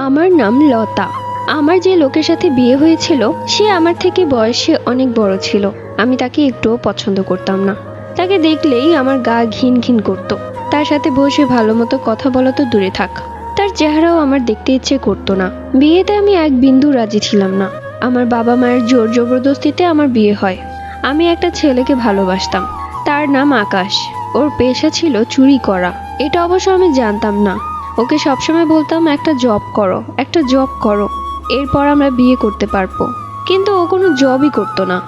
আমার নাম লতা। আমার যে লোকের সাথে বিয়ে হয়েছিল সে আমার থেকে বয়সে অনেক বড় ছিল। আমি তাকে একটুও পছন্দ করতাম না। তাকে দেখলেই আমার গা ঘিন ঘিন করতো। তার সাথে বসে ভালো মতো কথা বলা তো দূরে থাক, তার চেহারাও আমার দেখতে ইচ্ছে করতো না। বিয়েতে আমি এক বিন্দু রাজি ছিলাম না। আমার বাবা মায়ের জোর জবরদস্তিতে আমার বিয়ে হয়। আমি একটা ছেলেকে ভালোবাসতাম, তার নাম আকাশ। ওর পেশা ছিল চুরি করা। এটা অবশ্য আমি জানতাম না। ওকে সবসময় বলতাম একটা জব করো, একটা জব করো, এরপর আমরা বিয়ে করতে পারবো। কিন্তু ও কোনো জবই করতো না।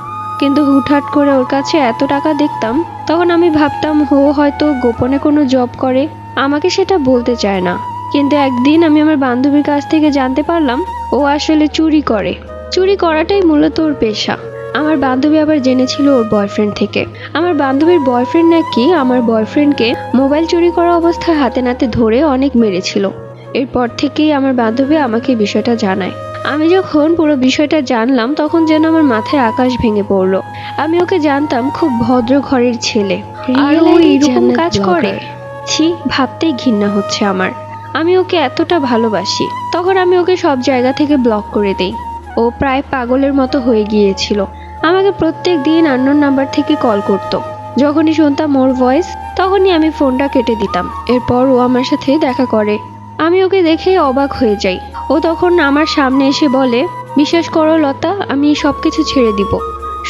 কিন্তু হুটহাট করে ওর কাছে এত টাকা দেখতাম, তখন আমি ভাবতাম ও হয়তো গোপনে কোনো জব করে, আমাকে সেটা বলতে চায় না। কিন্তু একদিন আমি আমার বান্ধবীর কাছ থেকে জানতে পারলাম ও আসলে চুরি করে। চুরি করাটাই মূলত ওর পেশা। আমার বান্ধবী আবার জেনেছিল ওর বয়ফ্রেন্ড থেকে। আমার বান্ধবীর বয়ফ্রেন্ড নাকি আমার বয়ফ্রেন্ডকে মোবাইল চুরি করা অবস্থায় হাতে নাতে ধরে অনেক মেরেছিল। এরপর থেকেই আমার বান্ধবী আমাকে বিষয়টা জানায়। আমি যখন পুরো বিষয়টা জানলাম তখন যেন আমার মাথায় আকাশ ভেঙে পড়লো। আমি ওকে জানতাম খুব ভদ্র ঘরের ছেলে, আর ও এরকম কাজ করে। ছি, ভাবতেই ঘৃণা হচ্ছে আমার। আমি ওকে এতটা ভালোবাসি। তখন আমি ওকে সব জায়গা থেকে ব্লক করে দেই। ও প্রায় পাগলের মতো হয়ে গিয়েছিল। আমাকে প্রত্যেক দিন আননোন নাম্বার থেকে কল করত। যখনই শুনতাম ওর ভয়েস তখনই আমি ফোনটা কেটে দিতাম। এরপর ও আমার সাথে দেখা করে। আমি ওকে দেখে অবাক হয়ে যাই। ও তখন আমার সামনে এসে বলে, বিশ্বাস করো লতা, আমি সবকিছু ছেড়ে দিব,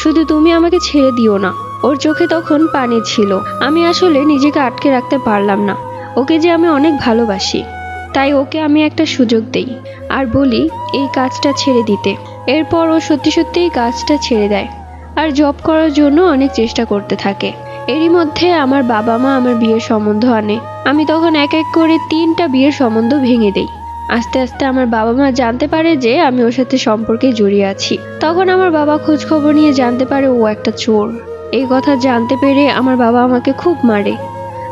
শুধু তুমি আমাকে ছেড়ে দিও না। ওর চোখে তখন পানি ছিল। আমি আসলে নিজেকে আটকে রাখতে পারলাম না। ওকে যে আমি অনেক ভালোবাসি, তাই ওকে আমি একটা সুযোগ দেই আর বলি এই কাজটা ছেড়ে দিতে। এরপর ও সত্যি সত্যি এই কাজটা ছেড়ে দেয় আর জব করার জন্য অনেক চেষ্টা করতে থাকে। এরই মধ্যে আমার বাবা মা আমার বিয়ের সম্বন্ধ আনে। আমি তখন এক এক করে 3টা বিয়ের সম্বন্ধ ভেঙে দেই। আস্তে আস্তে আমার বাবা মা জানতে পারে যে আমি ওর সাথে সম্পর্কে জড়িয়ে আছি। তখন আমার বাবা খোঁজ খবর নিয়ে জানতে পারে ও একটা চোর। এই কথা জানতে পেরে আমার বাবা আমাকে খুব মারে।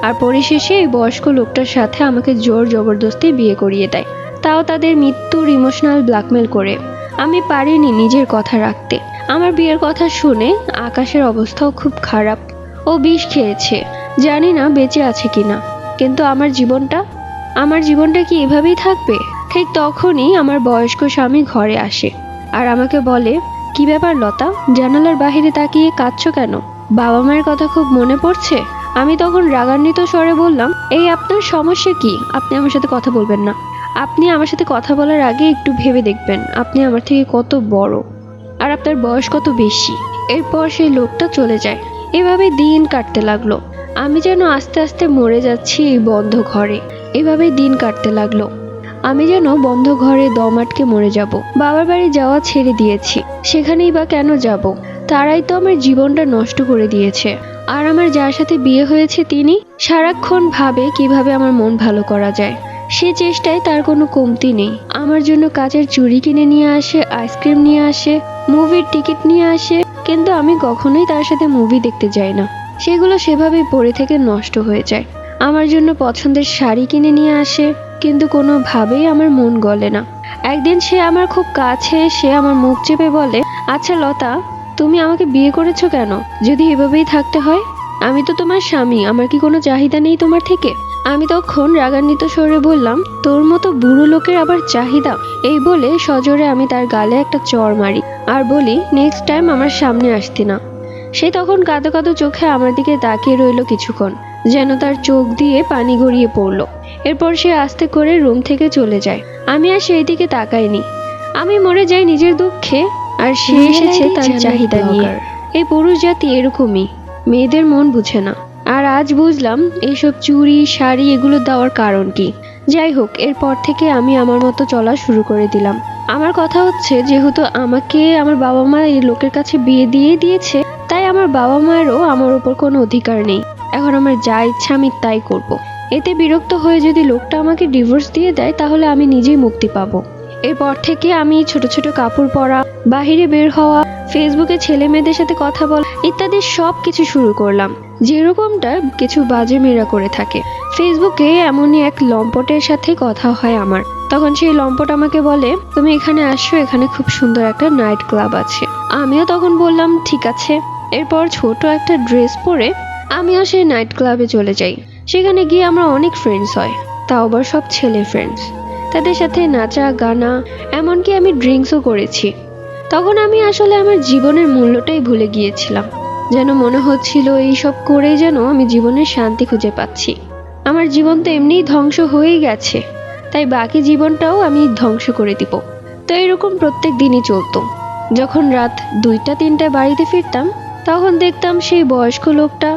আর পরিশেষে এই বয়স্ক লোকটার সাথে আমাকে জোর জবরদস্তি বিয়ে করিয়ে দেয়, তাও তাদের মৃত্যুর ইমোশনাল ব্ল্যাকমেল করে। আমি পারিনি নিজের কথা রাখতে। আমার বিয়ের কথা শুনে আকাশের অবস্থাও খুব খারাপ। ও বিষ খেয়েছে, জানি না বেঁচে আছে কিনা। কিন্তু আমার জীবনটা কি এভাবেই থাকবে? ঠিক তখনই আমার বয়স্ক স্বামী ঘরে আসে আর আমাকে বলে, কি ব্যাপার লতা, জানালার বাহিরে তাকিয়ে কাঁদছো কেন? বাবা মায়ের কথা খুব মনে পড়ছে? আমি তখন রাগান্বিত স্বরে বললাম, এই আপনার সমস্যা কি? আপনি আমার সাথে কথা বলবেন না। আপনি আমার সাথে কথা বলার আগে একটু ভেবে দেখবেন আপনি আমার থেকে কত বড় আর আপনার বয়স কত বেশি। এরপর সেই লোকটা চলে যায়। এভাবে দিন কাটতে লাগলো। আমি যেন আস্তে আস্তে মরে যাচ্ছি এই বন্ধ ঘরে। এভাবেই দিন কাটতে লাগলো। আমি যেন বন্ধ ঘরে দম আটকে মরে যাব। বাবার বাড়ি যাওয়া ছেড়ে দিয়েছি, সেখানেই বা কেন যাব? তারাই তো আমার জীবনটা নষ্ট করে দিয়েছে। আর আমার যার সাথে বিয়ে হয়েছে তিনি সারাক্ষণ ভাবে কিভাবে আমার মন ভালো করা যায়। সে চেষ্টায় তার কোনো কমতি নেই। আমার জন্য কাচের চুড়ি কিনে নিয়ে আসে, আইসক্রিম নিয়ে আসে, মুভির টিকিট নিয়ে আসে। কিন্তু আমি কখনোই তার সাথে মুভি দেখতে যাই না। সেগুলো সেভাবেই পড়ে থেকে নষ্ট হয়ে যায়। আমার জন্য পছন্দের শাড়ি কিনে নিয়ে আসে, কিন্তু কোনোভাবেই আমার মন গলে না। একদিন সে আমার খুব কাছে এসে আমার মুখ চেপে বলে, আচ্ছা লতা, তুমি আমাকে বিয়ে করেছো কেন যদি এভাবেই থাকতে হয়? আমি তো তোমার স্বামী, আমার কি কোনো চাহিদা নেই তোমার থেকে? আমি তখন রাগান্বিত স্বরে বললাম, তোর মতো বুড়ো লোকের আবার চাহিদা? এই বলে সজোরে আমি তার গালে একটা চড় মারি আর বলি, নেক্সট টাইম আমার সামনে আসতি না। সে তখন কাঁদো কাঁদো চোখে আমার দিকে তাকিয়ে রইল কিছুক্ষণ, যেন তার চোখ দিয়ে পানি গড়িয়ে পড়লো। এরপর সে আস্তে করে রুম থেকে চলে যায়। আমি আর সেই দিকে তাকাইনি। আমি মরে যাই নিজের দুঃখে, আর সে এসেছে তার চাহিদা নিয়ে। এই পুরুষ জাতি এরকমই, মেয়েদের মন বুঝে না। আর আজ বুঝলাম এইসব চুড়ি শাড়ি এগুলো দেওয়ার কারণ কি। যাই হোক, এরপর থেকে আমি আমার মতো চলা শুরু করে দিলাম। আমার কথা হচ্ছে, যেহেতু আমাকে আমার বাবা মা এই লোকের কাছে বিয়ে দিয়ে দিয়েছে, তাই আমার বাবা মায়েরও আমার উপর কোনো অধিকার নেই। এখন আমার যা ইচ্ছা আমি তাই করব। এতে বিরক্ত হয়ে যদি লোকটা আমাকে ডিভোর্স দিয়ে দেয় তাহলে আমি নিজেই মুক্তি পাবো। এরপর থেকে আমি ছোট ছোট কাপড় পরা, বাহিরে বের হওয়া, ফেসবুকে ছেলে মেয়েদের সাথে কথা বলা ইত্যাদি সব কিছু শুরু করলাম, যেরকমটা কিছু বাজে মেয়েরা করে থাকে। ফেসবুকে এমনই এক লম্পটের সাথে কথা হয় আমার। তখন সেই লম্পট আমাকে বলে, তুমি এখানে আসো, এখানে খুব সুন্দর একটা নাইট ক্লাব আছে। আমিও তখন বললাম ঠিক আছে। এরপর ছোট একটা ড্রেস পরে আমিও সেই নাইট ক্লাবে চলে যাই। সেখানে গিয়ে আমরা অনেক ফ্রেন্ডস হয়, তাও আবার সব ছেলে ফ্রেন্ডস। তাদের সাথে নাচা গানা, এমনকি আমি ড্রিঙ্কসও করেছি। তখন আমি আসলে আমার জীবনের মূল্যটাই ভুলে গিয়েছিলাম। যেন মনে হচ্ছিল এইসব করে যেন আমি জীবনের শান্তি খুঁজে পাচ্ছি। আমার জীবন তো এমনিই ধ্বংস হয়েই গেছে, তাই বাকি জীবনটাও আমি ধ্বংস করে দিব। তো এরকম প্রত্যেক দিনই চলতো। যখন রাত 2টা-3টায় বাড়িতে ফিরতাম, তখন দেখতাম সেই বয়স্ক লোকটা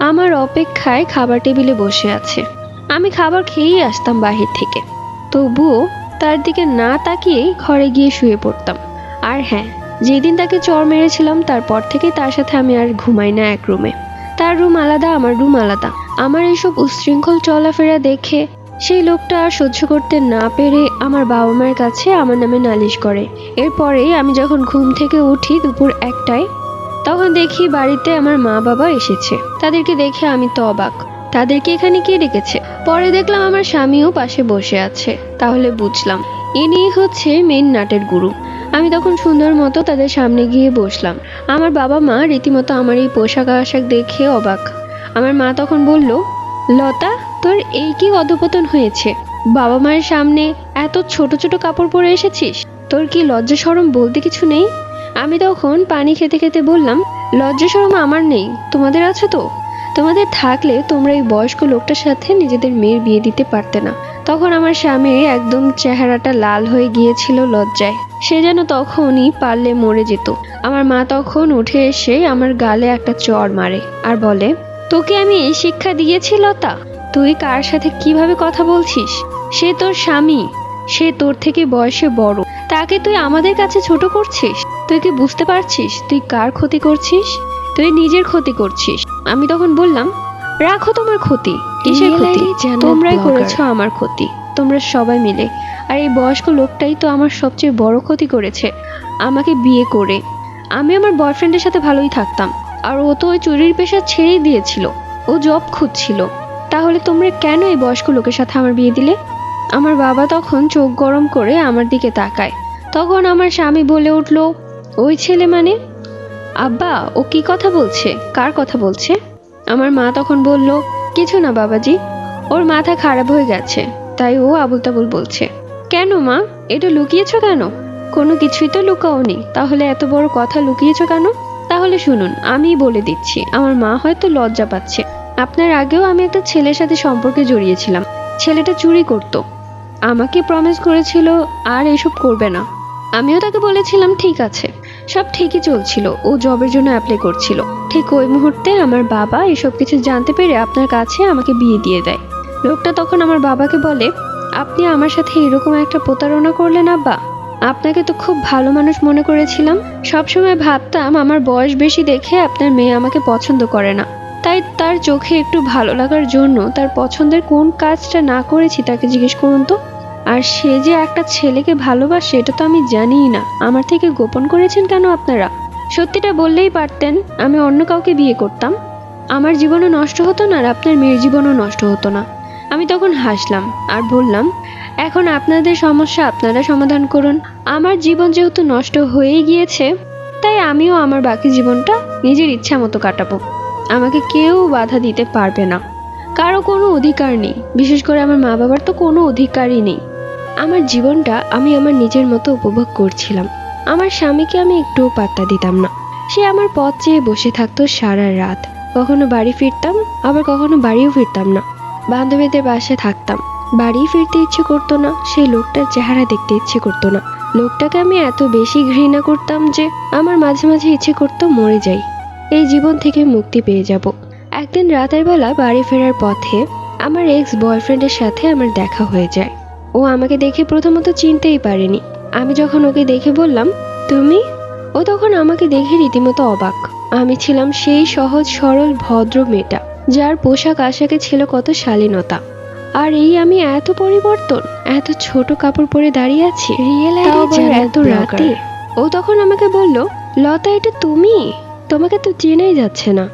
আমার অপেক্ষায় খাবার টেবিলে বসে আছে। আমি খাবার খেয়েই আসতাম বাহির থেকে, তবুও তার দিকে না তাকিয়েই ঘরে গিয়ে শুয়ে পড়তাম। আর হ্যাঁ, যেদিন তাকে চড় মেরেছিলাম তারপর থেকেই তার সাথে আমি আর ঘুমাই না এক রুমে। তার রুম আলাদা, আমার রুম আলাদা। আমার এইসব উচ্ছৃঙ্খল চলাফেরা দেখে সেই লোকটা আর সহ্য করতে না পেরে আমার বাবা মায়ের কাছে আমার নামে নালিশ করে। এরপরে আমি যখন ঘুম থেকে উঠি দুপুর 1টায়, তখন দেখি বাড়িতে আমার মা বাবা এসেছে। তাদেরকে দেখে আমি তো অবাক, তাদেরকে এখানে কে ডেকেছে? পরে দেখলাম আমার স্বামীও পাশে বসে আছে। তাহলে বুঝলাম ইনি হচ্ছে মেন নাটের গুরু। আমি তখন সুন্দর মতো তাদের সামনে গিয়ে বসলাম। আমার বাবা মা রীতিমতো আমার এই পোশাক আশাক দেখে অবাক। আমার মা তখন বলল, লতা, তোর এই কি অধপতন হয়েছে? বাবা মায়ের সামনে এত ছোট ছোট কাপড় পরে এসেছিস, তোর কি লজ্জা শরম বলতে কিছু নেই? আমি তখন পানি খেতে খেতে বললাম, লজ্জা শরম আমার নেই, তোমাদের আছে তো? তোমাদের থাকলে তোমরা এই বয়স্ক লোকটার সাথে নিজেদের মেয়ের বিয়ে দিতে পারতে না। তখন আমার স্বামীর একদম চেহারাটা লাল হয়ে গিয়েছিল লজ্জায়। সে যেন তখনই পারলে মরে যেত। আমার মা তখন উঠে এসে আমার গালে একটা চড় মারে আর বলে, তোকে আমি এই শিক্ষা দিয়েছি লতা? তুই কার সাথে কিভাবে কথা বলছিস? সে তোর স্বামী, সে তোর থেকে বয়সে বড়, তাকে তুই আমাদের কাছে ছোট করছিস? তুই কি বুঝতে পারছিস তুই কার ক্ষতি করছিস? তুই নিজের ক্ষতি করছিস। আমি তখন বললাম, রাখো তোমার ক্ষতি। কিসের ক্ষতি? তোমরাই করেছো আমার ক্ষতি, তোমরা সবাই মিলে। আর এই বয়স্ক লোকটাই তো আমার সবচেয়ে বড় ক্ষতি করেছে আমাকে বিয়ে করে। আমি আমার বয়ফ্রেন্ডের সাথে ভালোই থাকতাম, আর ও তো ওই চুরির পেশা ছেড়েই দিয়েছিল, ও জব খুঁজছিল। তাহলে তোমরা কেন এই বয়স্ক লোকের সাথে আমার বিয়ে দিলে? আমার বাবা তখন চোখ গরম করে আমার দিকে তাকায়। তখন আমার স্বামী বলে উঠল, ওই ছেলে মানে? আব্বা, ও কি কথা বলছে? কার কথা বলছে? আমার মা তখন বলল, কিছু না বাবাজি, ওর মাথা খারাপ হয়ে গেছে, তাই ও আবুল তাবুল বলছে। কেন মা, এটা লুকিয়েছো কেন? কোনো কিছুই তো লুকাওনি, তাহলে এত বড় কথা লুকিয়েছো কেন? তাহলে শুনুন, আমি বলে দিচ্ছি। আমার মা হয়তো লজ্জা পাচ্ছে। আপনার আগেও আমি একটা ছেলের সাথে সম্পর্কে জড়িয়েছিলাম। ছেলেটা চুরি করত, আমাকে প্রমিস করেছিল আর এসব করবে না। আমিও তাকে বলেছিলাম ঠিক আছে, সব ঠিকই চলছিল, ও জবের জন্য অ্যাপ্লাই করছিল। ঠিক ওই মুহূর্তে আমার বাবা এসব কিছু জানতে পেরে আপনার কাছে আমাকে বিয়ে দিয়ে দেয়। লোকটা তখন আমার বাবাকে বলে, আপনি আমার সাথে এরকম একটা প্রতারণা করলেন আব্বা? আপনাকে তো খুব ভালো মানুষ মনে করেছিলাম। সবসময় ভাবতাম আমার বয়স বেশি দেখে আপনার মেয়ে আমাকে পছন্দ করে না, তাই তার চোখে একটু ভালো লাগার জন্য তার পছন্দের কোন কাজটা না করেছি তাকে জিজ্ঞেস করুন তো। আর সে যে একটা ছেলেকে ভালোবাসে এটা তো আমি জানিই না। আমার থেকে গোপন করেছেন কেন আপনারা? সত্যিটা বললেই পারতেন, আমি অন্য কাউকে বিয়ে করতাম। আমার জীবনও নষ্ট হতো না, আর আপনার মেয়ের জীবনও নষ্ট হতো না। আমি তখন হাসলাম আর বললাম, এখন আপনাদের সমস্যা আপনারা সমাধান করুন। আমার জীবন যেহেতু নষ্ট হয়েই গিয়েছে, তাই আমিও আমার বাকি জীবনটা নিজের ইচ্ছা মতো কাটাবো। আমাকে কেউ বাধা দিতে পারবে না, কারো কোনো অধিকার নেই। বিশেষ করে আমার মা বাবার তো কোনো অধিকারই নেই। আমার জীবনটা আমি আমার নিজের মতো উপভোগ করছিলাম। আমার স্বামীকে আমি একটুও পাত্তা দিতাম না। সে আমার পথ চেয়ে বসে থাকতো সারা রাত। কখনো বাড়ি ফিরতাম, আবার কখনো বাড়িও ফিরতাম না। বান্ধবীদের বাসায় থাকতাম, বাড়ি ফিরতে ইচ্ছে করতো না। সেই লোকটার চেহারা দেখতে ইচ্ছে করতো না। লোকটাকে আমি এত বেশি ঘৃণা করতাম যে আমার মাঝে মাঝে ইচ্ছে করতো মরে যাই, এই জীবন থেকে মুক্তি পেয়ে যাব। একদিন রাতের বেলা বাড়ি ফেরার পথে আমার এক্স বয়ফ্রেন্ডের সাথে আমার দেখা হয়ে যায়। ও আমাকে দেখে প্রথমত চিনতেই পারেনি। আমি যখন ওকে দেখে বললাম, তুমি? ও তখন আমাকে দেখে রীতিমতো অবাক। আমি ছিলাম সেই সহজ সরল ভদ্র মেয়েটা, যার পোশাক আশাকে ছিল কত শালীনতা। আর এই আমি এত পরিবর্তন, এত ছোট কাপড় পরে দাঁড়িয়ে আছি, এত রাতে। ও তখন আমাকে বলল, লতা, এটা তুমি? তোমাকে তো চেনাই যাচ্ছে না,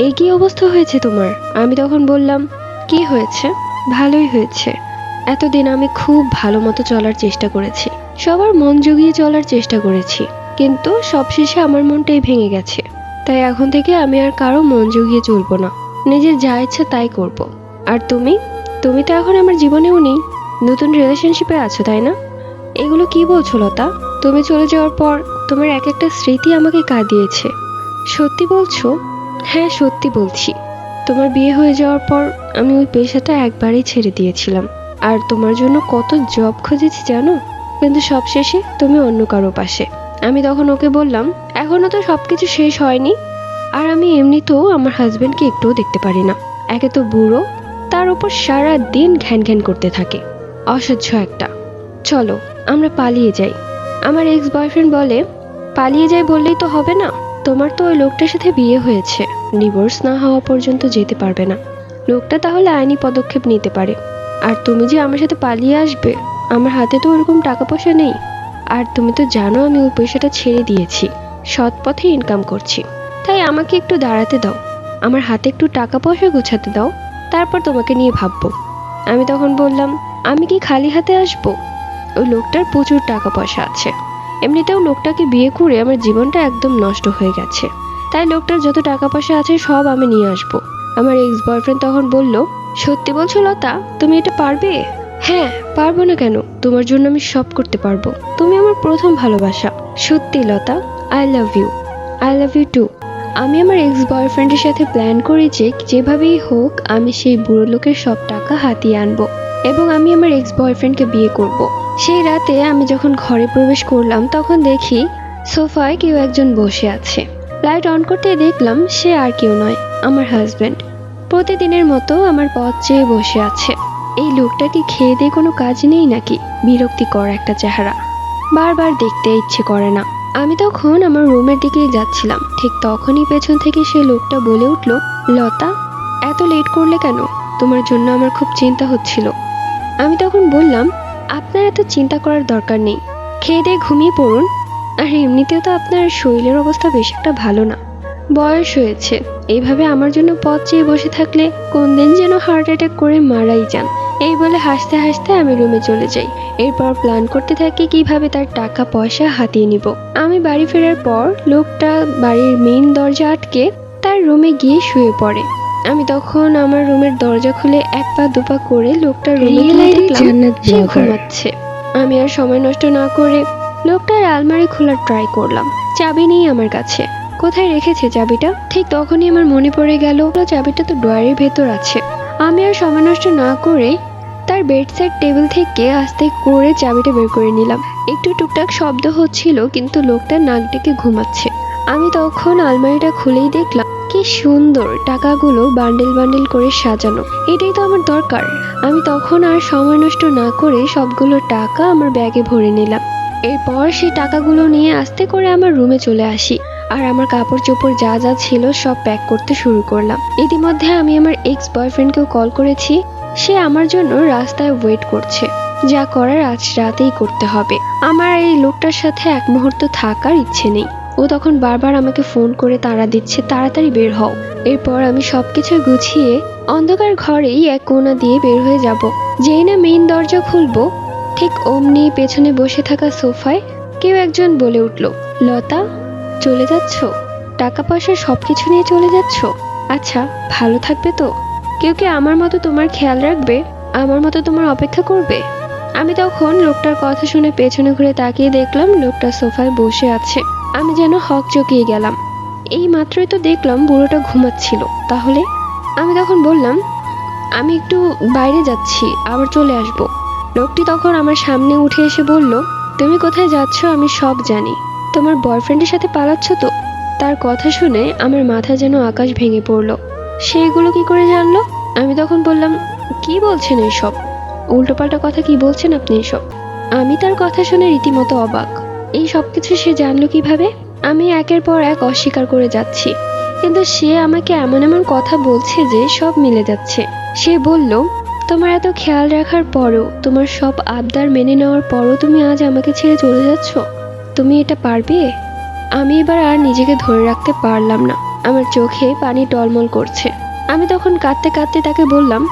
এই কি অবস্থা হয়েছে তোমার? আমি তখন বললাম, কি হয়েছে? ভালোই হয়েছে। এতদিন আমি খুব ভালো মতো চলার চেষ্টা করেছি, সবার মন জুগিয়ে চলার চেষ্টা করেছি, কিন্তু সবশেষে আমার মনটাই ভেঙে গেছে। তাই এখন থেকে আমি আর কারো মন জুগিয়ে চলবো না, নিজের যা ইচ্ছে তাই করব। আর তুমি? তুমি তো এখন আমার জীবনেও নেই। নতুন রিলেশনশিপে আছো তাই না? এগুলো কি বলছো লতা? তুমি চলে যাওয়ার পর তোমার এক একটা স্মৃতি আমাকে কাঁদিয়েছে। সত্যি বলছো? হ্যাঁ, সত্যি বলছি। তোমার বিয়ে হয়ে যাওয়ার পর আমি ওই পেশাটা একবারেই ছেড়ে দিয়েছিলাম। আর তোমার জন্য কত জব খুঁজেছি জানো, কিন্তু সবশেষে তুমি অন্য কারো পাশে। আমি তখন ওকে বললাম, এখনো তো সবকিছু শেষ হয়নি। আর আমি এমনিতেও আমার হাজবেন্ডকে একটুও দেখতে পারি না। একে তো বুড়ো, তার উপর সারা দিন ঘ্যান ঘ্যান করতে থাকে। অসহ্য একটা। চলো আমরা পালিয়ে যাই। আমার এক্স বয়ফ্রেন্ড বলে, পালিয়ে যাই বললেই তো হবে না। তোমার তো ওই লোকটার সাথে বিয়ে হয়েছে, ডিভোর্স না হওয়া পর্যন্ত যেতে পারবে না। লোকটা তাহলে আইনি পদক্ষেপ নিতে পারে। আর তুমি যে আমার সাথে পালিয়ে আসবে, আমার হাতে তো ওরকম টাকা পয়সা নেই। আর তুমি তো জানো আমি ওই পয়সাটা ছেড়ে দিয়েছি, সৎ পথে ইনকাম করছি। তাই আমাকে একটু দাঁড়াতে দাও, আমার হাতে একটু টাকা পয়সা গোছাতে দাও, তারপর তোমাকে নিয়ে ভাববো। আমি তখন বললাম, আমি কি খালি হাতে আসবো? ওই লোকটার প্রচুর টাকা পয়সা আছে। এমনিতেও লোকটাকে বিয়ে করে আমার জীবনটা একদম নষ্ট হয়ে গেছে। তাই লোকটার যত টাকা পয়সা আছে সব আমি নিয়ে আসবো। আমার এক্স বয়ফ্রেন্ড তখন বলল, সত্যি বলছো লতা, তুমি এটা পারবে? হ্যাঁ, পারবো না কেন? তোমার জন্য আমি সব করতে পারবো। তুমি আমার প্রথম ভালোবাসা। সত্যি Lata, I love you. I love you too. আমি আমার এক্স বয়ফ্রেন্ডের সাথে প্ল্যান করি যে যেভাবেই হোক আমি সেই বুড়ো লোকের সব টাকা হাতিয়ে আনবো এবং আমি আমার এক্স বয়ফ্রেন্ডকে বিয়ে করব। সেই রাতে আমি যখন ঘরে প্রবেশ করলাম তখন দেখি সোফায় কেউ একজন বসে আছে। লাইট অন করতে দেখলাম সে আর কেউ নয়, আমার হাজবেন্ড। প্রতিদিনের মতো আমার পথ চেয়ে বসে আছে। এই লোকটা কি খেয়ে দিয়ে কোনো কাজ নেই নাকি? বিরক্তিকর একটা চেহারা, বারবার দেখতে ইচ্ছে করে না। আমি তখন আমার রুমের দিকেই যাচ্ছিলাম, ঠিক তখনই পেছন থেকে সে লোকটা বলে উঠল, লতা, এত লেট করলে কেন? তোমার জন্য আমার খুব চিন্তা হচ্ছিল। আমি তখন বললাম, আপনার এত চিন্তা করার দরকার নেই, খেয়ে দিয়ে ঘুমিয়ে পড়ুন। আর এমনিতেও তো আপনার শরীরের অবস্থা বেশ একটা ভালো না, বয়স হয়েছে। এইভাবে আমার জন্য পথ চেয়ে বসে থাকলে কোন দিন যেন হার্ট অ্যাটাক করে মারাই যান। এই বলে হাসতে হাসতে আমি রুমে চলে যাই। এরপর প্ল্যান করতে থাকি কিভাবে তার টাকা পয়সা হাতিয়ে নিব। আমি বাড়ি ফেরার পর লোকটা বাড়ির মেইন দরজা আটকে তার রুমে গিয়ে শুয়ে পড়ে। আমি তখন আমার রুমের দরজা খুলে এক পা দুপা করে লোকটার রুমে গিয়ে দেখলাম সে ঘুমাচ্ছে। আমি আর সময় নষ্ট না করে লোকটার আলমারি খোলার ট্রাই করলাম। চাবি নেই আমার কাছে। কোথায় রেখেছে চাবিটা? ঠিক তখনই আমার মনে পড়ে গেল চাবিটা তো ড্রয়ারের ভেতর আছে। আমি আর সময় নষ্ট না করে তার বেডসাইড টেবিল থেকে আস্তে করে চাবিটা বের করে নিলাম। একটু টুকটাক শব্দ হচ্ছিল, কিন্তু লোকটা নাক ডেকে ঘুমাচ্ছে। আমি তখন আলমারিটা খুলেই দেখলাম কি সুন্দর টাকাগুলো বান্ডেল বান্ডেল করে সাজানো। এটাই তো আমার দরকার। আমি তখন আর সময় নষ্ট না করে সবগুলো টাকা আমার ব্যাগে ভরে নিলাম। এরপর সেই টাকাগুলো নিয়ে আস্তে করে আমার রুমে চলে আসি আর আমার কাপড় চোপড় যা যা ছিল সব প্যাক করতে শুরু করলাম। ইতিমধ্যে আমি আমার এক্স বয়ফ্রেন্ডকেও কল করেছি। সে আমার জন্য রাস্তায় ওয়েট করছে। যা করার আজ রাতেই করতে হবে। আমার এই লোকটার সাথে এক মুহূর্ত থাকার ইচ্ছে নেই। ও তখন বারবার আমাকে ফোন করে তাড়া দিচ্ছে, তাড়াতাড়ি বের হও। এরপর আমি সবকিছু গুছিয়ে অন্ধকার ঘরেই এক কোণা দিয়ে বের হয়ে যাব। যেই না মেইন দরজা খুলবো, ঠিক অমনি পেছনে বসে থাকা সোফায় কেউ একজন বলে উঠল, লতা, চলে যাচ্ছ? টাকা পয়সা সবকিছু নিয়ে চলে যাচ্ছ? আচ্ছা, ভালো থাকবে তো? কেউ কি আমার মতো তোমার খেয়াল রাখবে? আমার মতো তোমার অপেক্ষা করবে? আমি তখন লোকটার কথা শুনে পেছনে ঘুরে তাকিয়ে দেখলাম লোকটা সোফায় বসে আছে। আমি যেন হকচকিয়ে গেলাম। এই মাত্রই তো দেখলাম বুড়োটা ঘুমাচ্ছিল। তাহলে? আমি তখন বললাম, আমি একটু বাইরে যাচ্ছি, আবার চলে আসব। লোকটি তখন আমার সামনে উঠে এসে বলল, তুমি কোথায় যাচ্ছ আমি সব জানি। তোমার বয়ফ্রেন্ডের সাথে পালাচ্ছ তো? তার কথা শুনে আমার মাথা যেন আকাশ ভেঙে পড়ল। সেইগুলো কি করে জানলো? আমি তখন বললাম, কি বলছেন এসব? উল্টোপাল্টা কথা কি বলছেন আপনি এসব? আমি তার কথা শুনে রীতিমতো অবাক। এই সব কিছু সে জানলো কিভাবে? আমি একের পর এক অস্বীকার করে যাচ্ছি, কিন্তু সে আমাকে এমন এমন কথা বলছে যে সব মিলে যাচ্ছে। সে বলল, তোমার এত খেয়াল রাখার পরও, তোমার সব আবদার মেনে নেওয়ার পরও তুমি আজ আমাকে ছেড়ে চলে যাচ্ছ? তুমি এটা পারবে? আমি এবার আর নিজেকে ধরে রাখতে পারলাম না। আমার চোখে পানি টলমল করছে। আমি তখন কাঁদতে কাঁদতে তাকে বললাম,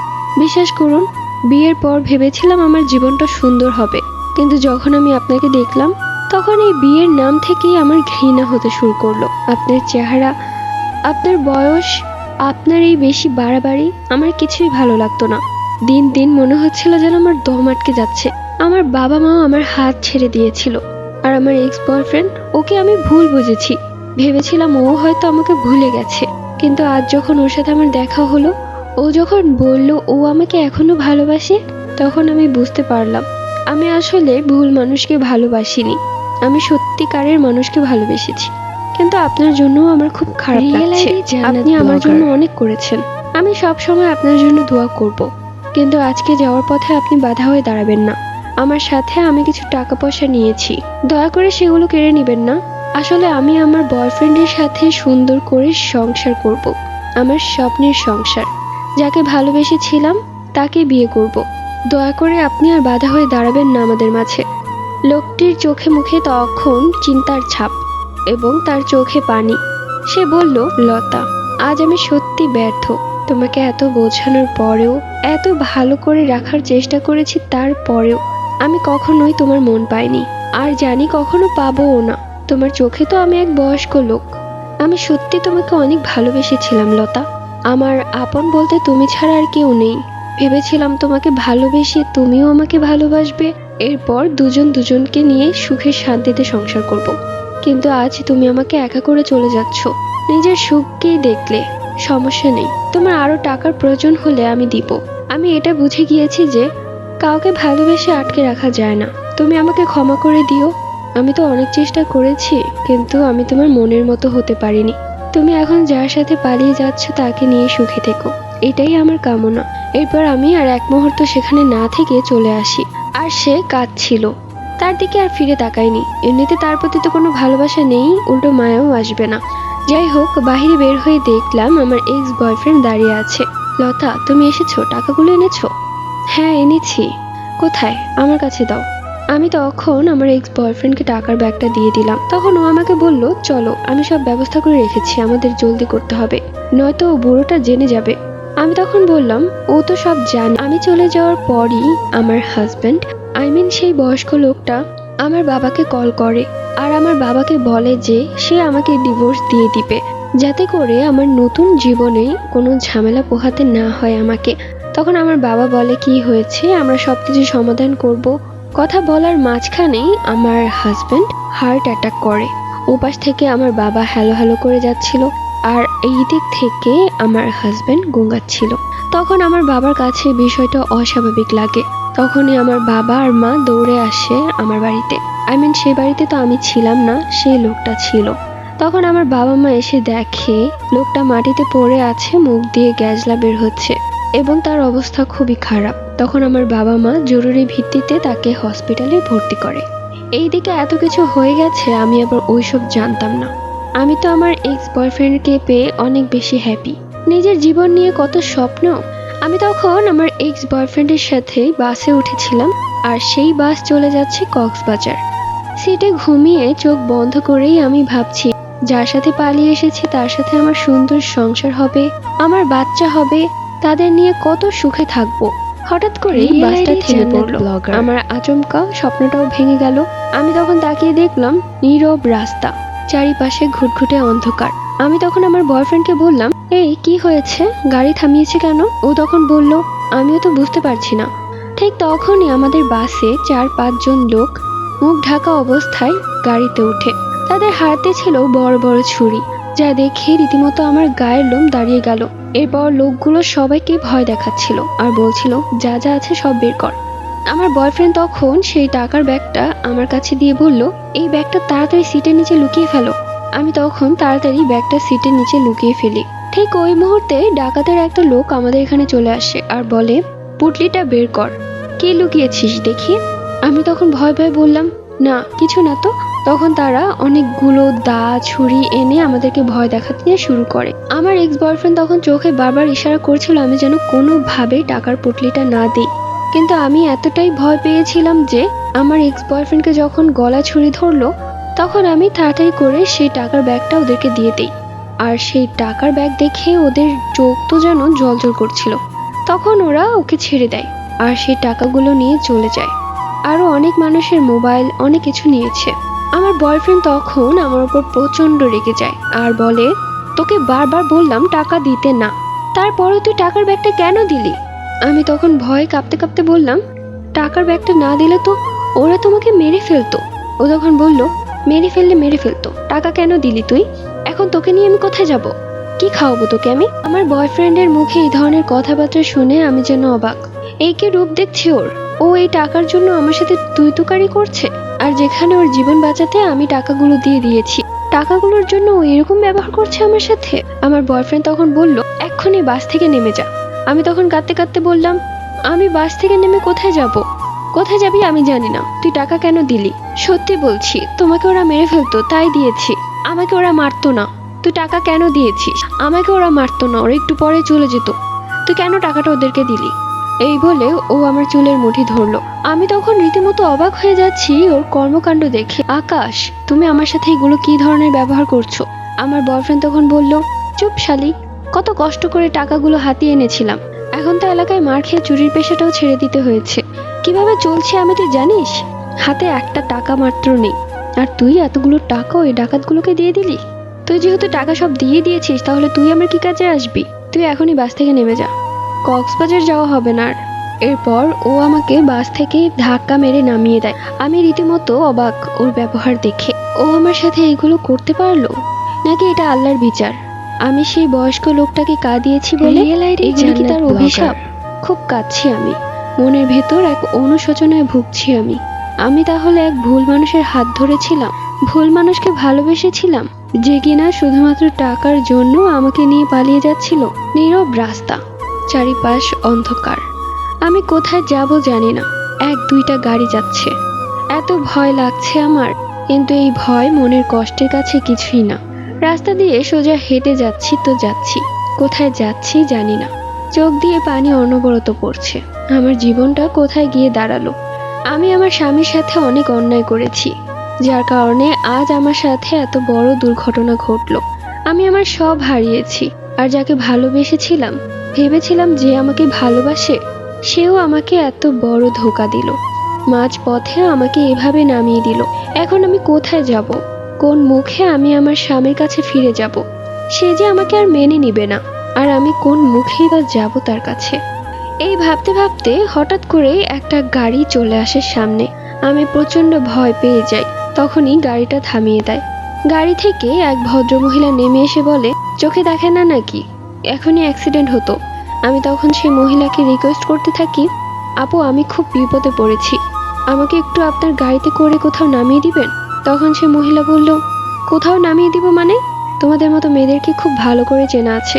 বিশ্বাস করুন, বিয়ের পর ভেবেছিলাম আমার জীবনটা সুন্দর হবে, কিন্তু যখন আমি আপনাকে দেখলাম তখন এই বিয়ের নাম থেকেই আমার ঘৃণা হতে শুরু করলো। আপনার চেহারা, আপনার বয়স, আপনার এই বেশি বাড়াবাড়ি আমার কিছুই ভালো লাগতো না। দিন দিন মনে হচ্ছিল যেন আমার দম আটকে যাচ্ছে। আমার বাবা মাও আমার হাত ছেড়ে দিয়েছিল। আর আমার এক্স বয়ফ্রেন্ড, ওকে আমি ভুল বুঝেছি, ভেবেছিলাম ও হয়তো আমাকে ভুলে গেছে। কিন্তু আজ যখন ওর সাথে আমার দেখা হলো, ও যখন বলল ও আমাকে এখনো ভালোবাসে, তখন আমি বুঝতে পারলাম আমি আসলে ভুল মানুষকে ভালোবাসিনি। আমি সত্যিকারের মানুষকে ভালোবেসেছি। কিন্তু আপনার জন্য আমার খুব খারাপ লাগছে। আপনি আমার জন্য অনেক করেছেন। আমি সব সময় আপনার জন্য দোয়া করব। কিন্তু আজকে যাওয়ার পথে আপনি বাধা হয়ে দাঁড়াবেন না। আমার সাথে আমি কিছু টাকা পয়সা নিয়েছি, দয়া করে সেগুলো কেড়ে নেবেন না। আসলে আমি আমার বয়ফ্রেন্ডের সাথে সুন্দর করে সংসার করব। আমার স্বপ্নের সংসার। যাকে ভালোবেসেছিলাম তাকে বিয়ে করব। দয়া করে আপনি আর বাধা হয়ে দাঁড়াবেন না আমাদের মাঝে। লোকটির চোখে মুখে তখন চিন্তার ছাপ এবং তার চোখে পানি। সে বলল, লতা, আজ আমি সত্যি ব্যর্থ। তোমাকে এত বোঝানোর পরেও, এত ভালো করে রাখার চেষ্টা করেছি, তারপরেও আমি কখনোই তোমার মন পাইনি, আর জানি কখনো পাবোও না। তোমার চোখে তো আমি এক বয়স্ক লোক। আমি সত্যি তোমাকে অনেক ভালোবেসেছিলাম লতা। আমার আপন বলতে তুমি ছাড়া আর কেউ নেই। ভেবেছিলাম তোমাকে ভালোবেসে তুমিও আমাকে ভালোবাসবে, এরপর দুজন দুজনকে নিয়ে সুখে শান্তিতে সংসার করব। কিন্তু আজ তুমি আমাকে একা করে চলে যাচ্ছ। নিজের সুখকেই দেখলে। সমস্যা নেই, তোমার আরো টাকার প্রয়োজন হলে আমি দিব। আমি এটা বুঝে গিয়েছি যে কাউকে ভালোবেসে আটকে রাখা যায় না। তুমি আমাকে ক্ষমা করে দিও। আমি তো অনেক চেষ্টা করেছি, কিন্তু আমি তোমার মনের মতো হতে পারিনি। তুমি এখন যার সাথে পালিয়ে যাচ্ছ তাকে নিয়ে সুখে থেকো, এটাই আমার কামনা। এরপর আমি আর এক মুহূর্ত সেখানে না থেকে চলে আসি। আর সে কাঁদছিল। তার দিকে আর ফিরে তাকায়নি। এমনিতে তার প্রতি তো কোনো ভালোবাসা নেই, উল্টো মায়াও আসবে না। যাই হোক, বাহিরে বের হয়ে দেখলাম আমার এক্স বয়ফ্রেন্ড দাঁড়িয়ে আছে। লতা, তুমি এসেছো? টাকাগুলো এনেছো? হ্যাঁ, এনেছি। কোথায়? আমার কাছে দাও। আমি তখন আমার এক্স বয়ফ্রেন্ডকে টাকার ব্যাগটা দিয়ে দিলাম। তখন ও আমাকে বলল, চলো, আমি সব ব্যবস্থা করে রেখেছি, আমাদের জলদি করতে হবে, নয়তো ও বুড়োটা জেনে যাবে। আমি তখন বললাম, ও তো সব জানে। আমি চলে যাওয়ার পরই আমার হাজব্যান্ড, সেই বয়স্ক লোকটা আমার বাবাকে কল করে আর আমার বাবাকে বলে যে সে আমাকে ডিভোর্স দিয়ে দিবে, যাতে করে আমার নতুন জীবনে কোনো ঝামেলা পোহাতে না হয় আমাকে। তখন আমার বাবা বলে, কি হয়েছে, আমরা সবকিছু সমাধান করব। কথা বলার মাঝখানেই আমার হাজব্যান্ড হার্ট অ্যাটাক করে। ওপাশ থেকে আমার বাবা হ্যালো হ্যালো করে যাচ্ছিল, আর এই দিক থেকে আমার হাজব্যান্ড গোঙাচ্ছিল। তখন আমার বাবার কাছে বিষয়টা অস্বাভাবিক লাগে। তখনই আমার বাবা আর মা দৌড়ে আসে আমার বাড়িতে। সেই বাড়িতে তো আমি ছিলাম না, সেই লোকটা ছিল। তখন আমার বাবা মা এসে দেখে লোকটা মাটিতে পড়ে আছে, মুখ দিয়ে গ্যাজলা বের হচ্ছে এবং তার অবস্থা খুবই খারাপ। তখন আমার বাবা মা জরুরি ভিত্তিতে তাকে হসপিটালে ভর্তি করে। এইদিকে এত কিছু হয়ে গেছে, আমি আবার ওইসব জানতাম না। আমি তো আমার এক্স বয়ফ্রেন্ডকে পেয়ে অনেক বেশি হ্যাপি। নিজের জীবন নিয়ে কত স্বপ্ন। আমি তখন আমার এক্স বয়ফ্রেন্ডের সাথে বাসে উঠেছিলাম, আর সেই বাস চলে যাচ্ছে কক্সবাজার। সিটে ঘুমিয়ে চোখ বন্ধ করেই আমি ভাবছি, যার সাথে পালিয়ে এসেছি তার সাথে আমার সুন্দর সংসার হবে, আমার বাচ্চা হবে, তাদের নিয়ে কত সুখে থাকবো। হঠাৎ করে বাসটা থেমে পড়লো। আমার আচমকা স্বপ্নটাও ভেঙে গেল। আমি তখন তাকিয়ে দেখলাম নীরব রাস্তা, চারিপাশে ঘুটঘুটে অন্ধকার। আমি তখন আমার বয়ফ্রেন্ডকে বললাম, এই কি হয়েছে, গাড়ি থামিয়েছে কেন? ও তখন বলল, আমিও তো বুঝতে পারছি না। ঠিক তখনই আমাদের বাসে 4-5 জন লোক মুখ ঢাকা অবস্থায় গাড়িতে ওঠে। তাদের হাতে ছিল বড় বড় ছুরি, যা দেখে রীতিমতো আমার গায়ের লোম দাঁড়িয়ে গেল। এরপর লোকগুলো সবাইকে ভয় দেখাচ্ছিল আর বলছিল, যা যা আছে সব বের কর। আমার বয়ফ্রেন্ড তখন সেই টাকার ব্যাগটা আমার কাছে দিয়ে বলল, এই ব্যাগটা তাড়াতাড়ি সিটের নিচে লুকিয়ে ফেলো। আমি তখন তাড়াতাড়ি ব্যাগটা সিটের নিচে লুকিয়ে ফেলি। ঠিক ওই মুহূর্তে ডাকাতের একটা লোক আমাদের এখানে চলে আসে আর বলে, পুটলিটা বের কর, কি লুকিয়েছিস দেখি। আমি তখন ভয় ভয় বললাম, না কিছু না তো। তখন তারা অনেকগুলো দা ছুরি এনে আমাদেরকে ভয় দেখাতে শুরু করে। আমার এক্স বয়ফ্রেন্ড তখন চোখে বারবার ইশারা করছিল আমি যেন কোনোভাবেই টাকার পুটলিটা না দিই। কিন্তু আমি এতটাই ভয় পেয়েছিলাম যে আমার এক্স বয়ফ্রেন্ডকে যখন গলা ছুরি ধরলো, তখন আমি তাড়াতাড়ি করে সেই টাকার ব্যাগটা ওদেরকে দিয়ে দিই। আর সেই টাকার ব্যাগ দেখে ওদের চোখ তো যেন জ্বলজ্বল করছিল। তখন ওরা ওকে ছেড়ে দেয় আর সেই টাকাগুলো নিয়ে চলে যায়। আরো অনেক মানুষের মোবাইল, অনেক কিছু নিয়েছে। আমার বয়ফ্রেন্ড তখন আমার উপর প্রচন্ড রেগে যায় আর বলে, তোকে বারবার বললাম টাকা দিতে না, তারপরে তুই টাকার ব্যাগটা কেন দিলি? আমি তখন ভয়ে কাঁপতে কাঁপতে বললাম, টাকার ব্যাগটা না দিলে তো ওরা তোমাকে মেরে ফেলতো। ও তখন বলল, মেরে ফেললে মেরে ফেলতো, টাকা কেন দিলি তুই? এখন তোকে নিয়ে আমি কোথায় যাব? কি খাওয়াবো তোকে আমি? আমার বয়ফ্রেন্ডের মুখে এই ধরনের কথাবার্তা শুনে আমি যেন অবাক। এই কি রূপ দেখছি ওর! ও এই টাকার জন্য আমার সাথে তুই তুকারি করছে, আর যেখানে ওর জীবন বাঁচাতে আমি টাকাগুলো দিয়ে দিয়েছি, টাকাগুলোর জন্য ও এরকম ব্যবহার করছে আমার সাথে। আমার বয়ফ্রেন্ড তখন বলল, এক্ষুনি বাস থেকে নেমে যা। আমি তখন কাঁদতে কাঁদতে বললাম, আমি বাস থেকে নেমে কোথায় যাব? কোথায় যাবি আমি জানি না, তুই টাকা কেন দিলি? সত্যি বলছি, তোমাকে ওরা মেরে ফেলতো তাই দিয়েছি, আমাকে ওরা মারতো না। তুই টাকা কেন দিয়েছিস? আমাকে ওরা মারতো না, ওরা একটু পরে চলে যেত, তুই কেন টাকাটা ওদেরকে দিলি? এই বলে ও আমার চুলের মুঠি ধরলো। আমি তখন রীতিমতো অবাক হয়ে যাচ্ছি ওর কর্মকাণ্ড দেখে। আকাশ, তুমি আমার সাথে এগুলো কি ধরনের ব্যবহার করছো? আমার বয়ফ্রেন্ড তখন বলল, চুপ শালি, কত কষ্ট করে টাকাগুলো হাতিয়ে এনেছিলাম, এখন তো এলাকায় মার খেয়ে চুরির পেশাটাও ছেড়ে দিতে হয়েছে। কিভাবে চলছে আমি তুই জানিস? হাতে একটা টাকা মাত্র নেই, আর তুই এতগুলো টাকা ওই ডাকাতগুলোকে দিয়ে দিলি। তুই যেহেতু টাকা সব দিয়ে দিয়েছিস, তাহলে তুই আমার কি কাজে আসবি? তুই এখনই বাস থেকে নেমে যা, কক্সবাজার যাওয়া হবে না আর। এরপর ও আমাকে বাস থেকে ধাক্কা মেরে নামিয়ে দেয়। আমি রীতিমতো অবাক ওর ব্যবহার দেখে। ও আমার সাথে এগুলো করতে পারলো, নাকি এটা আল্লাহর বিচার? আমি সেই বয়স্ক লোকটাকে কাঁদিয়েছি বলে এগুলো কি তার অভিশাপ? খুব কাঁদছি আমি, মনের ভেতর এক অনুশোচনায় ভুগছি আমি। আমি তাহলে এক ভুল মানুষের হাত ধরেছিলাম, ভুল মানুষকে ভালোবেসেছিলাম, যে কিনা শুধুমাত্র টাকার জন্য আমাকে নিয়ে পালিয়ে যাচ্ছিল। নীরব রাস্তা, চারিপাশ অন্ধকার, আমি কোথায় যাব জানি না। এক দুইটা গাড়ি যাচ্ছে, এত ভয় লাগছে আমার, কিন্তু এই ভয় মনের কষ্টের কাছে কিছুই না। রাস্তা দিয়ে সোজা হেঁটে যাচ্ছি তো যাচ্ছি, কোথায় যাচ্ছি জানি না। চোখ দিয়ে পানি অনবরত পড়ছে। আমার জীবনটা কোথায় গিয়ে দাঁড়ালো? আমি আমার স্বামীর সাথে অনেক অন্যায় করেছি, যার কারণে আজ আমার সাথে এত বড় দুর্ঘটনা ঘটলো। আমি আমার সব হারিয়েছি, আর যাকে ভালোবেসেছিলাম, ভেবেছিলাম যে আমাকে ভালোবাসে, সেও আমাকে এত বড় ধোঁকা দিল। মাঝ পথে আমাকে এভাবে নামিয়ে দিল। এখন আমি কোথায় যাব? কোন মুখে আমি আমার স্বামীর কাছে ফিরে যাব? সে যে আমাকে আর মেনে নিবে না, আর আমি কোন মুখেই বা যাব তার কাছে? এই ভাবতে ভাবতে হঠাৎ করে একটা গাড়ি চলে আসে সামনে। আমি প্রচন্ড ভয় পেয়ে যাই। তখনই গাড়িটা থামিয়ে দেয়। গাড়ি থেকে এক ভদ্রমহিলা নেমে এসে বলে, চোখে দেখে না নাকি? এখনই অ্যাক্সিডেন্ট হতো। আমি তখন সেই মহিলাকে রিকোয়েস্ট করতে থাকি, আপু আমি খুব বিপদে পড়েছি, আমাকে একটু আপনার গাড়িতে করে কোথাও নামিয়ে দিবেন। তখন সে মহিলা বলল, কোথাও নামিয়ে দিব মানে? তোমাদের মতো মেয়েদেরকে খুব ভালো করে চেনা আছে,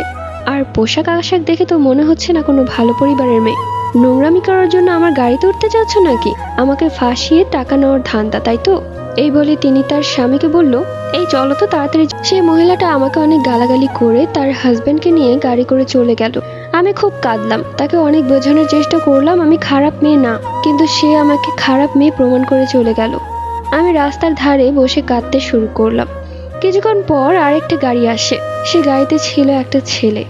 আর পোশাক আশাক দেখে তো মনে হচ্ছে না কোনো ভালো পরিবারের মেয়ে। নোংরামি করার জন্য আমার গাড়িতে উঠতে চাচ্ছ নাকি? আমাকে ফাঁসিয়ে টাকা নেওয়ার ধান্দা, তাই তো? এই বলে তিনি তার স্বামীকে বলল, এই চলো তো তাড়াতাড়ি। সেই মহিলাটা আমাকে অনেক গালাগালি করে তার হাজবেন্ডকে নিয়ে গাড়ি করে চলে গেল। আমি খুব কাঁদলাম, তাকে অনেক বোঝানোর চেষ্টা করলাম আমি খারাপ মেয়ে না, কিন্তু সে আমাকে খারাপ মেয়ে প্রমাণ করে চলে গেল। আমি রাস্তার ধারে বসে কাঁদতে শুরু করলাম। কিছুক্ষণ পর আরেকটা গাড়ি আসে। সে গাড়িতে ছিল একটা ছেলে।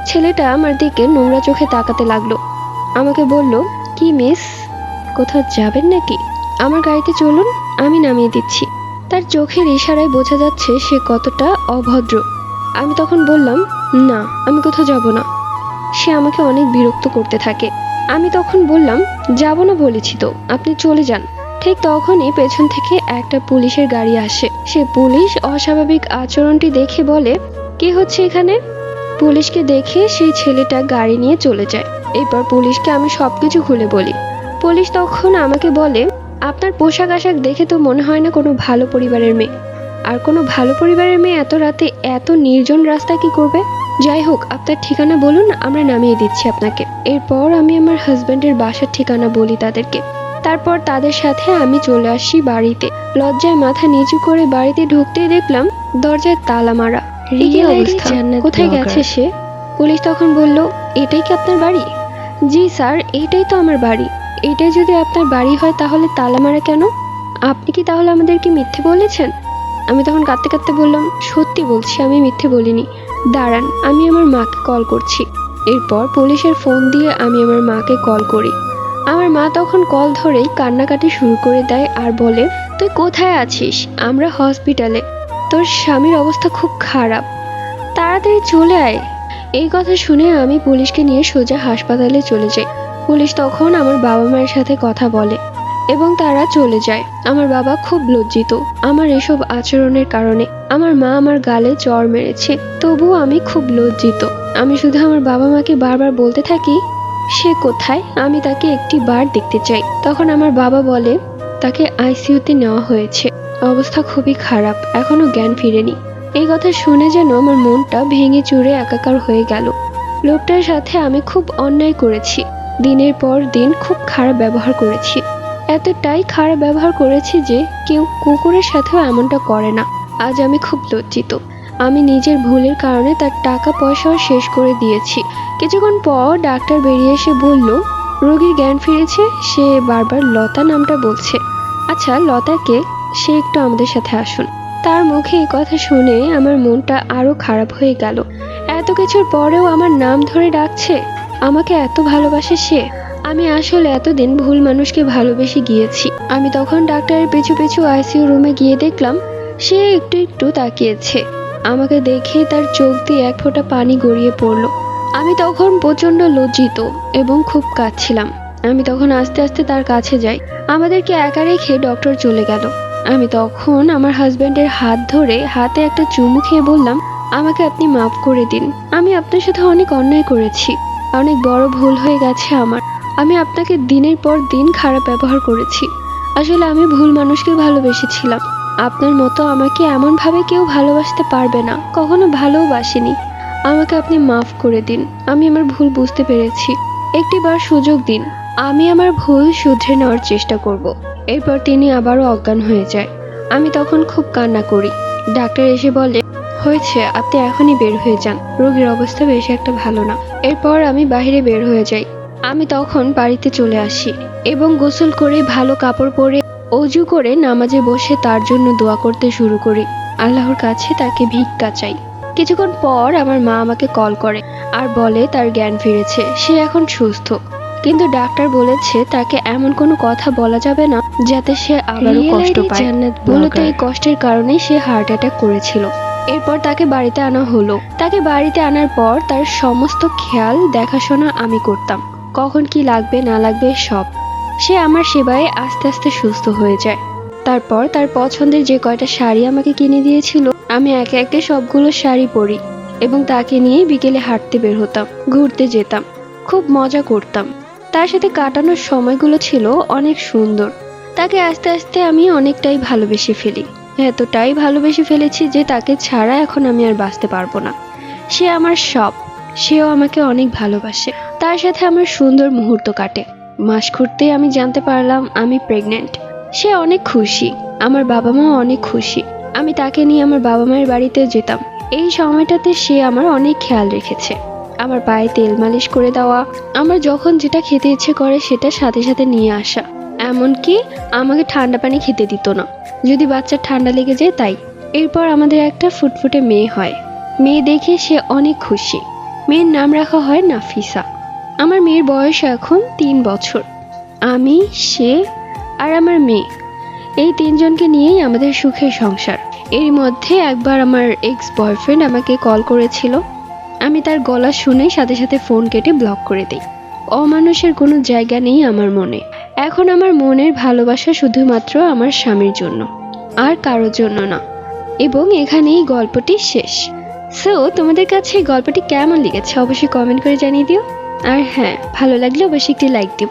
ছেলেটা আমার দিকে নোংরা চোখে তাকাতে লাগলো। আমাকে বলল, কি মিস, কোথাও যাবেন নাকি? আমার গাড়িতে চলুন, আমি নামিয়ে দিচ্ছি। তার চোখের ইশারায় বোঝা যাচ্ছে সে কতটা অভদ্র। আমি তখন বললাম, না আমি কোথাও যাব না। সে আমাকে অনেক বিরক্ত করতে থাকে। আমি তখন বললাম, যাব না বলেছি তো, আপনি চলে যান। ঠিক তখনই পেছন থেকে একটা পুলিশের গাড়ি আসে। সে পুলিশ অস্বাভাবিক আচরণটি দেখে বলে, কি হচ্ছে এখানে? পুলিশকে দেখে সেই ছেলেটা গাড়ি নিয়ে চলে যায়। এরপর পুলিশকে আমি সবকিছু খুলে বলি। পুলিশ তখন আমাকে বলে, আপনার পোশাক আশাক দেখে তো মনে হয় না কোনো ভালো পরিবারের মেয়ে, আর কোনো ভালো পরিবারের মেয়ে এত রাতে এত নির্জন রাস্তা কি করবে? যাই হোক, আপনার ঠিকানা বলুন, আমরা নামিয়ে দিচ্ছি আপনাকে। এরপর আমি আমার হাজবেন্ডের বাসার ঠিকানা বলি তাদেরকে। তারপর তাদের সাথে আমি চলে আসি বাড়িতে। লজ্জায় মাথা নিচু করে বাড়িতে ঢুকতেই দেখলাম দরজায় তালা মারা। কোথায় গেছে সে? পুলিশ তখন বলল, এটাই কি আপনার বাড়ি? জি স্যার, এইটাই তো আমার বাড়ি। এটাই যদি আপনার বাড়ি হয় তাহলে তালা মারা কেন? আপনি কি তাহলে আমাদেরকে মিথ্যে বলেছেন? আমি তখন কাঁদতে কাঁদতে বললাম, সত্যি বলছি, আমি মিথ্যে বলিনি। দাঁড়ান, আমি আমার মাকে কল করছি। এরপর পুলিশের ফোন দিয়ে আমি আমার মাকে কল করি। আমার মা তখন কল ধরেই কান্নাকাটি শুরু করে দেয় আর বলে, তুই কোথায় আছিস? আমরা হসপিটালে, তোর স্বামীর অবস্থা খুব খারাপ, তাড়াতাড়ি চলে আয়। এই কথা শুনে আমি পুলিশকে নিয়ে সোজা হাসপাতালে চলে যাই। পুলিশ তখন আমার বাবা মায়ের সাথে কথা বলে এবং তারা চলে যায়। আমার বাবা খুব লজ্জিত আমার এসব আচরণের কারণে। আমার মা আমার গালে চড় মেরেছে, তবুও আমি খুব লজ্জিত। আমি শুধু আমার বাবা মাকে বারবার বলতে থাকি, সে কোথায়, আমি তাকে একটি বার দেখতে চাই। তখন আমার বাবা বলে, তাকে আইসিইউতে নেওয়া হয়েছে, অবস্থা খুবই খারাপ, এখনো জ্ঞান ফিরেনি। এই কথা শুনে যেন আমার মনটা ভেঙে চুরে একাকার হয়ে গেল। লোকটার সাথে আমি খুব অন্যায় করেছি, দিনের পর দিন খুব খারাপ ব্যবহার করেছি। এতটাই খারাপ ব্যবহার করেছি যে কেউ কুকুরের সাথেও এমনটা করে না। আজ আমি খুব লজ্জিত। আমি নিজের ভুলের কারণে তার টাকা পয়সাও শেষ করে দিয়েছি। কিছুক্ষণ পর ডাক্তার বেরিয়ে এসে বলল, রোগীর জ্ঞান ফিরেছে। সে বারবার লতা নামটা বলছে। আচ্ছা, লতাকে, সে একটু আমাদের সাথে আসুন। তার মুখে এই কথা শুনে আমার মনটা আরো খারাপ হয়ে গেল। এত কিছুর পরেও আমার নাম ধরে ডাকছে, আমাকে এত ভালোবাসে সে। আমি আসলে এতদিন ভুল মানুষকে ভালোবেসে গিয়েছি। আমি তখন ডাক্তারের পিছু পিছু আইসিইউ রুমে গিয়ে দেখলাম সে একটু একটু তাকিয়েছে। আমাকে দেখে তার চোখ দিয়ে এক ফোঁটা পানি গড়িয়ে পড়ল। আমি তখন প্রচন্ড লজ্জিত এবং খুব কাঁদছিলাম। আমি তখন আস্তে আস্তে তার কাছে যাই। আমাদেরকে একা রেখে ডক্টর চলে গেল। আমি তখন আমার হাজবেন্ডের হাত ধরে হাতে একটা চুমু খেয়ে বললাম, আমাকে আপনি মাফ করে দিন। আমি আপনার সাথে অনেক অন্যায় করেছি, অনেক বড় ভুল হয়ে গেছে আমার। আমি আপনাকে দিনের পর দিন খারাপ ব্যবহার করেছি। আসলে আমি ভুল মানুষকে ভালোবেসেছিলাম। আপনার মতো আমাকে এমনভাবে কেউ ভালোবাসতে পারবে না, কখনো ভালোবাসিনি। আমাকে আপনি মাফ করে দিন, আমি আমার ভুল বুঝতে পেরেছি। একটিবার সুযোগ দিন, আমি আমার ভুল শুধরে নেওয়ার চেষ্টা করব। এরপর তিনি আবারও অজ্ঞান হয়ে যায়। আমি তখন খুব কান্না করি। ডাক্তার এসে বলে, হয়েছে, আপনি এখনই বের হয়ে যান, রোগীর অবস্থা বেশি একটা ভালো না। এরপর আমি বাইরে বের হয়ে যাই। আমি তখন বাড়িতে চলে আসি এবং গোসল করে ভালো কাপড় পরে অজু করে নামাজে বসে তার জন্য দোয়া করতে শুরু করি। আল্লাহর কাছে তাকে ভিক্ষা চাই। কিছুক্ষণ পর আমার মা আমাকে কল করে আর বলে তার জ্ঞান ফিরেছে, সে এখন সুস্থ। কিন্তু ডাক্তার বলেছে তাকে এমন কোনো কথা বলা যাবে না যাতে সে আবারও কষ্ট পায়। মূলত এই কষ্টের কারণে সে হার্ট অ্যাটাক করেছিল। এরপর তাকে বাড়িতে আনা হলো। তাকে বাড়িতে আনার পর তার সমস্ত খেয়াল দেখাশোনা আমি করতাম, কখন কি লাগবে না লাগবে সব। সে আমার সেবায় আস্তে আস্তে সুস্থ হয়ে যায়। তারপর তার পছন্দের যে কয়টা শাড়ি আমাকে কিনে দিয়েছিল, আমি একে একে সবগুলো শাড়ি পরি এবং তাকে নিয়ে বিকেলে হাঁটতে বের হতাম, ঘুরতে যেতাম, খুব মজা করতাম। তার সাথে কাটানোর সময়গুলো ছিল অনেক সুন্দর। তাকে আস্তে আস্তে আমি অনেকটাই ভালোবেসে ফেলি। এতটাই ভালোবেসে ফেলেছি যে তাকে ছাড়া এখন আমি আর বাঁচতে পারবো না। সে আমার সব। সেও আমাকে অনেক ভালোবাসে। তার সাথে আমার সুন্দর মুহূর্ত কাটে। মাস ঘুরতেই আমি জানতে পারলাম আমি প্রেগনেন্ট। সে অনেক খুশি, আমার বাবা মাও অনেক খুশি। আমি তাকে নিয়ে আমার বাবা মায়ের বাড়িতেও যেতাম। এই সময়টাতে সে আমার অনেক খেয়াল রেখেছে। আমার পায়ে তেল মালিশ করে দেওয়া, আমার যখন যেটা খেতে ইচ্ছে করে সেটা সাথে সাথে নিয়ে আসা। এমনকি আমাকে ঠান্ডা পানি খেতে দিত না, যদি বাচ্চার ঠান্ডা লেগে যায় তাই। এরপর আমাদের একটা ফুটফুটে মেয়ে হয়। মেয়ে দেখে সে অনেক খুশি। মেয়ের নাম রাখা হয় নাফিসা। আমার মেয়ের বয়স এখন 3 বছর। আমি, সে আর আমার মেয়ে, এই তিনজনকে নিয়েই আমাদের সুখের সংসার। এর মধ্যে একবার আমার এক্স বয়ফ্রেন্ড আমাকে কল করেছিল। আমি তার গলা শুনে সাথে সাথে ফোন কেটে ব্লক করে দিই। অমানুষের কোনো জায়গা নেই আমার মনে। এখন আমার মনের ভালোবাসা শুধুমাত্র আমার স্বামীর জন্য, আর কারোর জন্য না। এবং এখানেই গল্পটি শেষ। সো তোমাদের কাছে গল্পটি কেমন লেগেছে অবশ্যই কমেন্ট করে জানিয়ে দিও। আর হ্যাঁ, ভালো লাগলে অবশ্যই একটি লাইক দিও।